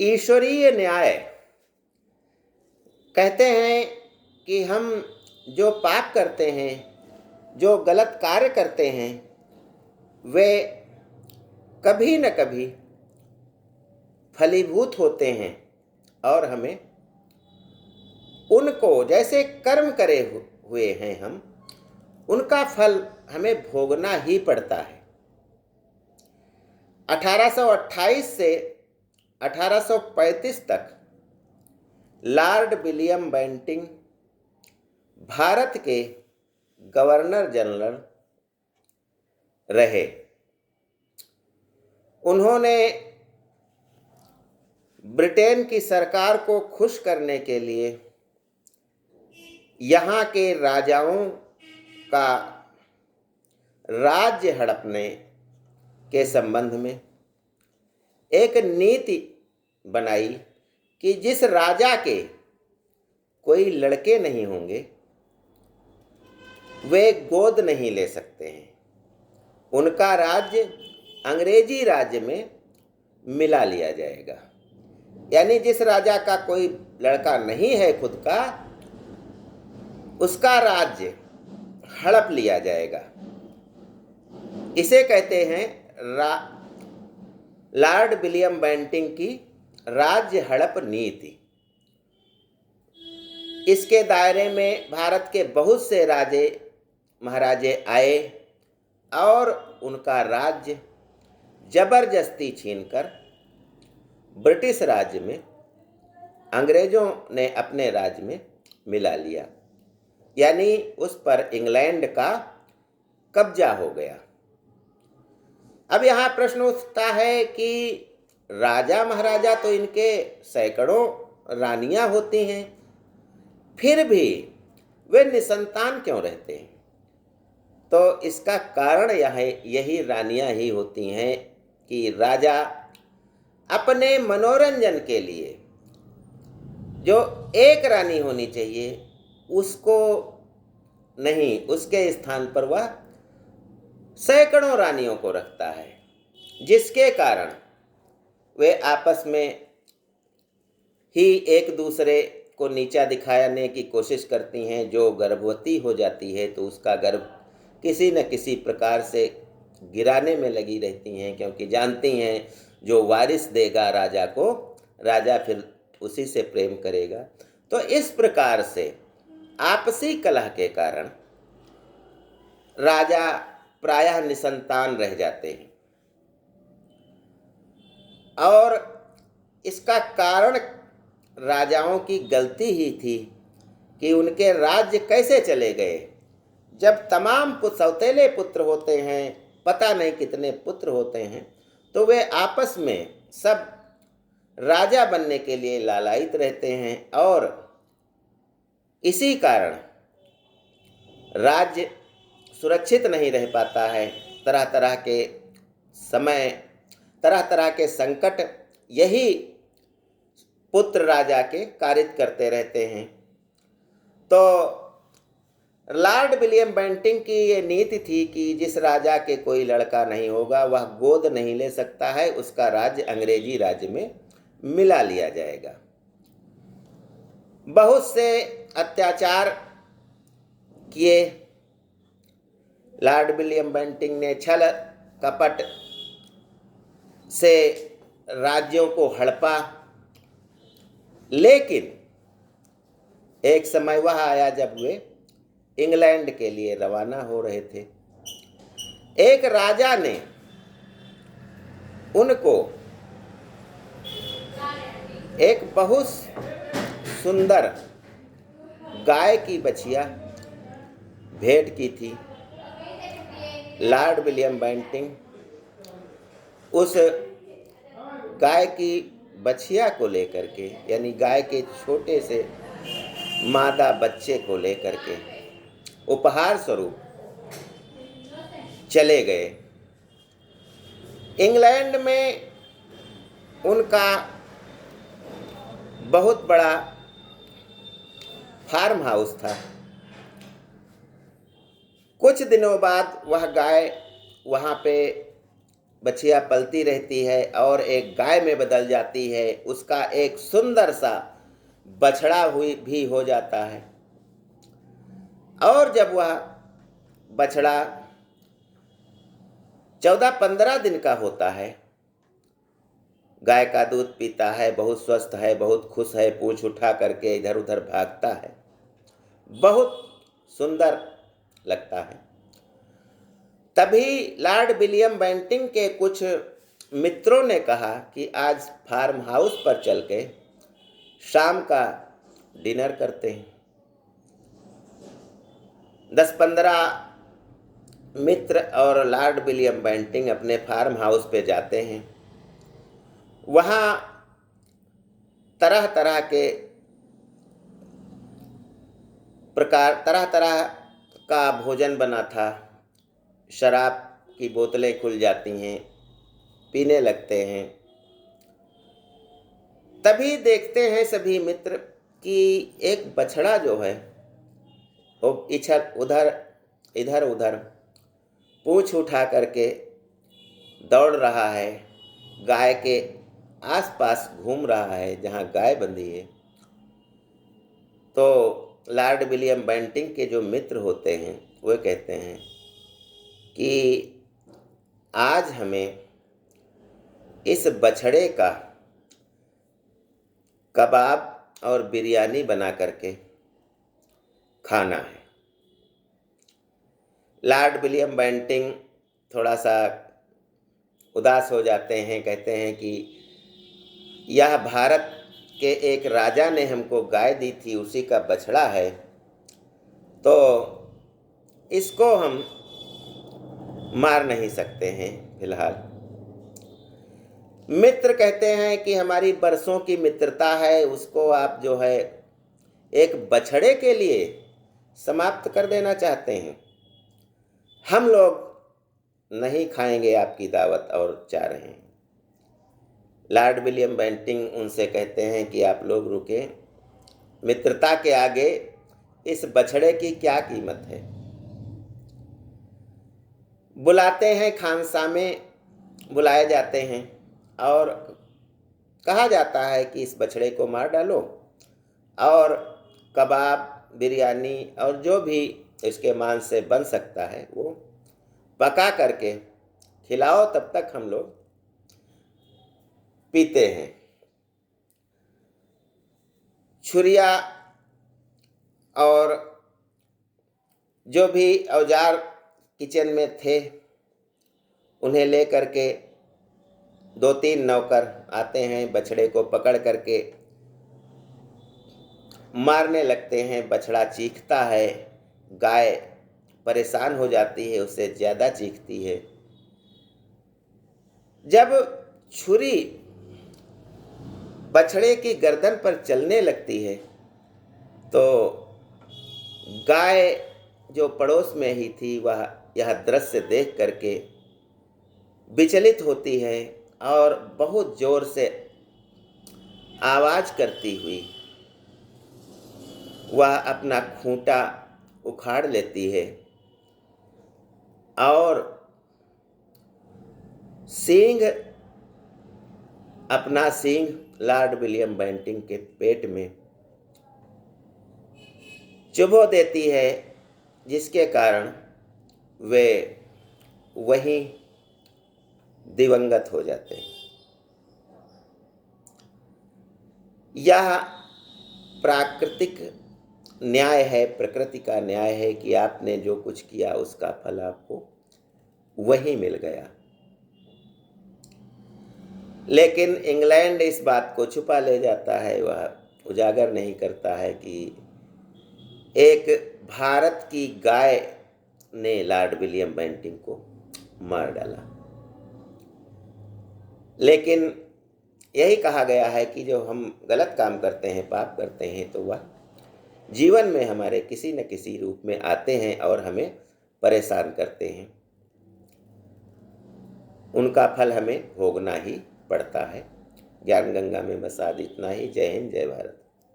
ईश्वरीय न्याय कहते हैं कि हम जो पाप करते हैं, जो गलत कार्य करते हैं, वे कभी न कभी फलीभूत होते हैं और हमें उनको, जैसे कर्म करे हुए हैं हम, उनका फल हमें भोगना ही पड़ता है। 1828 से 1835 तक लॉर्ड विलियम बेंटिंक भारत के गवर्नर जनरल रहे। उन्होंने ब्रिटेन की सरकार को खुश करने के लिए यहाँ के राजाओं का राज्य हड़पने के संबंध में एक नीति बनाई कि जिस राजा के कोई लड़के नहीं होंगे वे गोद नहीं ले सकते हैं, उनका राज्य अंग्रेजी राज्य में मिला लिया जाएगा। यानी जिस राजा का कोई लड़का नहीं है खुद का, उसका राज्य हड़प लिया जाएगा। इसे कहते हैं लॉर्ड विलियम बेंटिंक की राज्य हड़प नीति। इसके दायरे में भारत के बहुत से राजे महाराजे आए और उनका राज्य जबरदस्ती छीनकर ब्रिटिश राज्य में अंग्रेजों ने अपने राज्य में मिला लिया। यानी उस पर इंग्लैंड का कब्जा हो गया। अब यहाँ प्रश्न उठता है कि राजा महाराजा तो इनके सैकड़ों रानियां होती हैं, फिर भी वे निसंतान क्यों रहते हैं? तो इसका कारण यही रानियां ही होती हैं कि राजा अपने मनोरंजन के लिए जो एक रानी होनी चाहिए उसको नहीं, उसके स्थान पर वह सैकड़ों रानियों को रखता है, जिसके कारण वे आपस में ही एक दूसरे को नीचा दिखाने की कोशिश करती हैं। जो गर्भवती हो जाती है तो उसका गर्भ किसी न किसी प्रकार से गिराने में लगी रहती हैं, क्योंकि जानती हैं जो वारिस देगा राजा को, राजा फिर उसी से प्रेम करेगा। तो इस प्रकार से आपसी कलह के कारण राजा प्रायः निसंतान रह जाते हैं। और इसका कारण राजाओं की गलती ही थी कि उनके राज्य कैसे चले गए। जब तमाम सौतेले पुत्र होते हैं, पता नहीं कितने पुत्र होते हैं, तो वे आपस में सब राजा बनने के लिए लालायित रहते हैं और इसी कारण राज्य सुरक्षित नहीं रह पाता है। तरह तरह के समय, तरह तरह के संकट यही पुत्र राजा के कारित करते रहते हैं। तो लॉर्ड विलियम बेंटिंक की ये नीति थी कि जिस राजा के कोई लड़का नहीं होगा वह गोद नहीं ले सकता है, उसका राज्य अंग्रेजी राज्य में मिला लिया जाएगा। बहुत से अत्याचार किए लॉर्ड विलियम बेंटिंक ने, छल कपट से राज्यों को हड़पा, लेकिन एक समय वह आया जब वे इंग्लैंड के लिए रवाना हो रहे थे। एक राजा ने उनको एक बहुत सुंदर गाय की बछिया भेंट की थी। लॉर्ड विलियम बेंटिंक उस गाय की बछिया को लेकर के, यानी गाय के छोटे से मादा बच्चे को लेकर के उपहार स्वरूप चले गए। इंग्लैंड में उनका बहुत बड़ा फार्म हाउस था। कुछ दिनों बाद वह गाय वहाँ पे बछिया पलती रहती है और एक गाय में बदल जाती है, उसका एक सुंदर सा बछड़ा भी हो जाता है। और जब वह बछड़ा 14-15 दिन का होता है, गाय का दूध पीता है, बहुत स्वस्थ है, बहुत खुश है, पूंछ उठा करके इधर उधर भागता है, बहुत सुंदर लगता है। तभी लॉर्ड विलियम बेंटिंक के कुछ मित्रों ने कहा कि आज फार्म हाउस पर चल के शाम का डिनर करते हैं। 10-15 मित्र और लॉर्ड विलियम बेंटिंक अपने फार्म हाउस पे जाते हैं। वहाँ तरह तरह के प्रकार, तरह तरह का भोजन बना था। शराब की बोतलें खुल जाती हैं, पीने लगते हैं। तभी देखते हैं सभी मित्र कि एक बछड़ा जो है वो इधर उधर पूंछ उठा करके दौड़ रहा है, गाय के आसपास घूम रहा है जहाँ गाय बंधी है। तो लॉर्ड विलियम बेंटिंक के जो मित्र होते हैं वे कहते हैं कि आज हमें इस बछड़े का कबाब और बिरयानी बना करके खाना है। लॉर्ड विलियम बेंटिंक थोड़ा सा उदास हो जाते हैं, कहते हैं कि यह भारत के एक राजा ने हमको गाय दी थी, उसी का बछड़ा है, तो इसको हम मार नहीं सकते हैं फिलहाल। मित्र कहते हैं कि हमारी बरसों की मित्रता है, उसको आप जो है एक बछड़े के लिए समाप्त कर देना चाहते हैं। हम लोग नहीं खाएंगे आपकी दावत और जा रहे हैं। लॉर्ड विलियम बेंटिंक उनसे कहते हैं कि आप लोग रुके, मित्रता के आगे इस बछड़े की क्या कीमत है। बुलाते हैं, खानसामे बुलाए जाते हैं और कहा जाता है कि इस बछड़े को मार डालो और कबाब, बिरयानी और जो भी इसके मांस से बन सकता है वो पका करके खिलाओ, तब तक हम लोग पीते हैं। छुरिया और जो भी औजार किचन में थे उन्हें ले करके 2-3 नौकर आते हैं, बछड़े को पकड़ करके मारने लगते हैं। बछड़ा चीखता है, गाय परेशान हो जाती है, उससे ज़्यादा चीखती है। जब छुरी बछड़े की गर्दन पर चलने लगती है तो गाय जो पड़ोस में ही थी वह यह दृश्य देख करके विचलित होती है और बहुत जोर से आवाज करती हुई वह अपना खूंटा उखाड़ लेती है और अपना सींग लॉर्ड विलियम बेंटिंक के पेट में चुभो देती है, जिसके कारण वे वहीं दिवंगत हो जाते हैं। यह प्राकृतिक न्याय है, प्रकृति का न्याय है कि आपने जो कुछ किया उसका फल आपको वही मिल गया। लेकिन इंग्लैंड इस बात को छुपा ले जाता है, वह उजागर नहीं करता है कि एक भारत की गाय ने लॉर्ड विलियम बेंटिंक को मार डाला। लेकिन यही कहा गया है कि जो हम गलत काम करते हैं, पाप करते हैं, तो वह जीवन में हमारे किसी न किसी रूप में आते हैं और हमें परेशान करते हैं। उनका फल हमें भोगना ही पड़ता है। ज्ञान गंगा में बस आज इतना ही। जय हिंद, जय भारत।